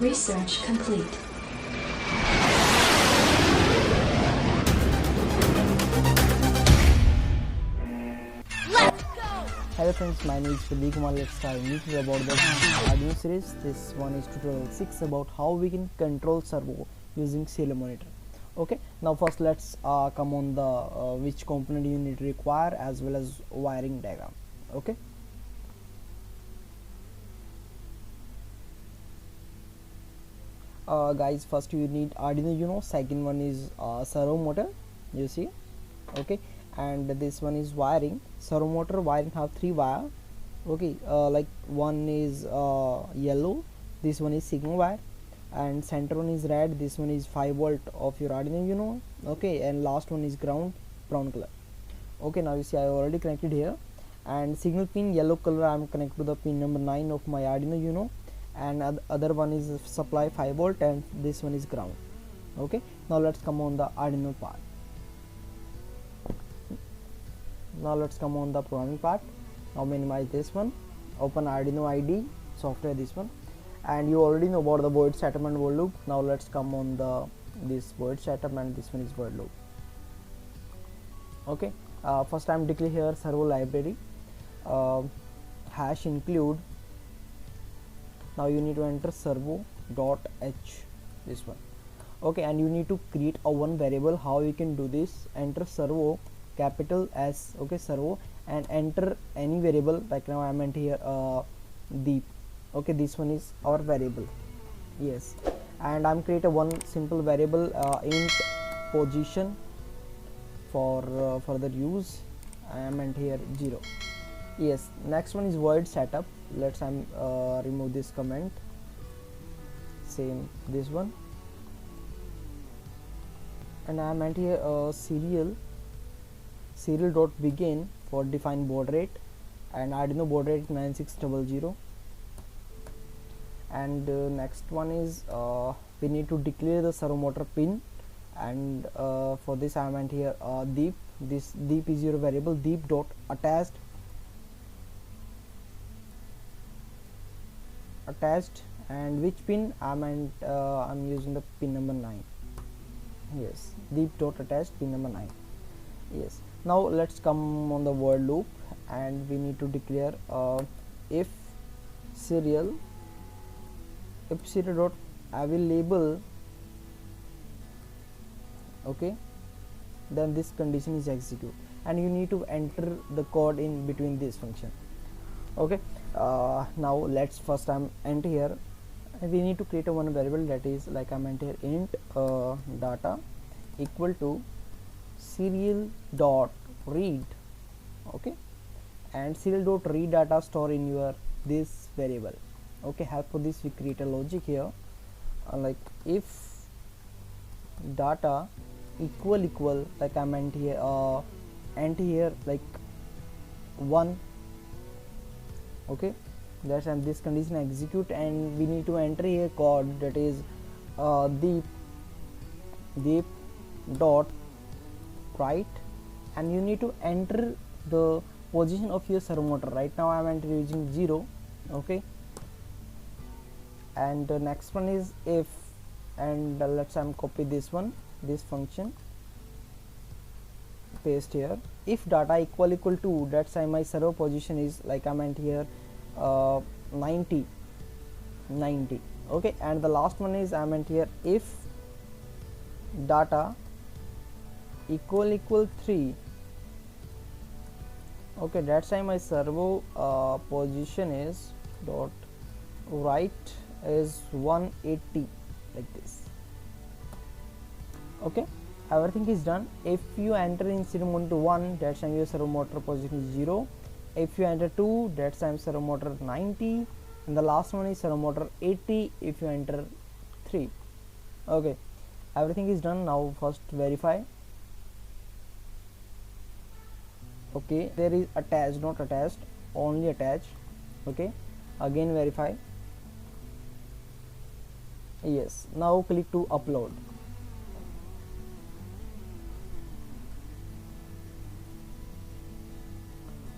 Research complete. Hello friends, my name is Pradeep Kumar. Let's start new tutorial about the Arduino series. This one is tutorial 6 about how we can control servo using serial monitor. Okay, now first let's come on the which component you need to require as well as wiring diagram. Okay, guys, first you need Arduino Uno, second one is servo motor, you see. Okay, and this one is wiring. Servo motor wiring have 3 wire. Okay, like one is yellow, this one is signal wire, and center one is red, this one is 5 volt of your Arduino Uno. Okay, and last one is ground, brown color. Okay, now you see I already connected here, and signal pin yellow color I am connected to the pin number 9 of my Arduino Uno, and other one is supply 5 volt, and this one is ground. Okay, now let's come on the Arduino part. Now let's come on the programming part. Now minimize this one, open Arduino IDE software, this one, and you already know about the void setup and void loop. Now let's come on the this void setup, and this one is void loop. Okay, first I'm declare here servo library, hash include. Now you need to enter servo.h, this one. Okay, and you need to create a one variable. How you can do this? Enter servo capital S, okay, servo, and enter any variable. Like now I meant here deep. Okay, this one is our variable. Yes, and I'm create a one simple variable int position for further use. I meant here 0. Yes, next one is void setup. Let's remove this comment. Same this one, and I meant here serial dot begin for define baud rate, and Arduino baud rate 9600. And next one is we need to declare the servo motor pin, and for this I meant here deep. This deep is your variable, deep dot attached, and which pin I meant I'm using the pin number 9. Yes, deep dot attached pin number 9. Yes, now let's come on the void loop, and we need to declare if serial dot available. Okay, then this condition is execute, and you need to enter the code in between this function. Okay, now let's first enter here. We need to create a one variable, that is like I meant here int data equal to serial dot read. Okay, and serial dot read data store in your this variable. Okay, help for this we create a logic here, like if data equal like I meant here enter here like 1. Okay, that's and this condition execute, and we need to enter here code, that is deep dot write, and you need to enter the position of your servo motor. Right now I am using 0. Okay, and the next one is if, and let's copy this one, this function, paste here. If data equal to, that's why my servo position is like I meant here 90. Okay, and the last one is I meant here if data equal 3. Okay, that's why my servo position is dot right is 180, like this. Okay, everything is done. If you enter in serial monitor 1, that's time your servo motor position is 0. If you enter 2, that's time servo motor 90, and the last one is servo motor 80 if you enter 3. Okay, everything is done. Now first verify. Okay, there is attached, not attached, only attached. Okay, again verify. Yes, now click to upload.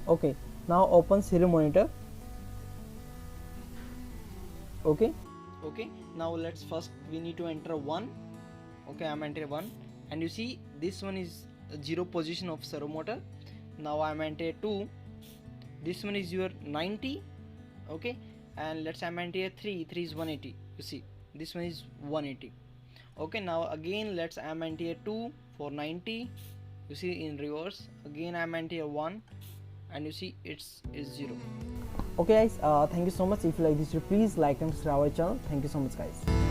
Okay, now open serial monitor. Okay, Okay, now let's first we need to enter 1. Okay, I'm entering 1, and you see this one is 0 position of servo motor. Now I'm enter 2, this one is your 90. Okay, and let's I'm enter 3 is 180. You see this one is 180. Okay, now again let's I'm enter 2 for 90. You see in reverse again I'm enter 1, and you see it's 0. Okay guys, thank you so much. If you like this video, please like and subscribe our channel. Thank you so much guys.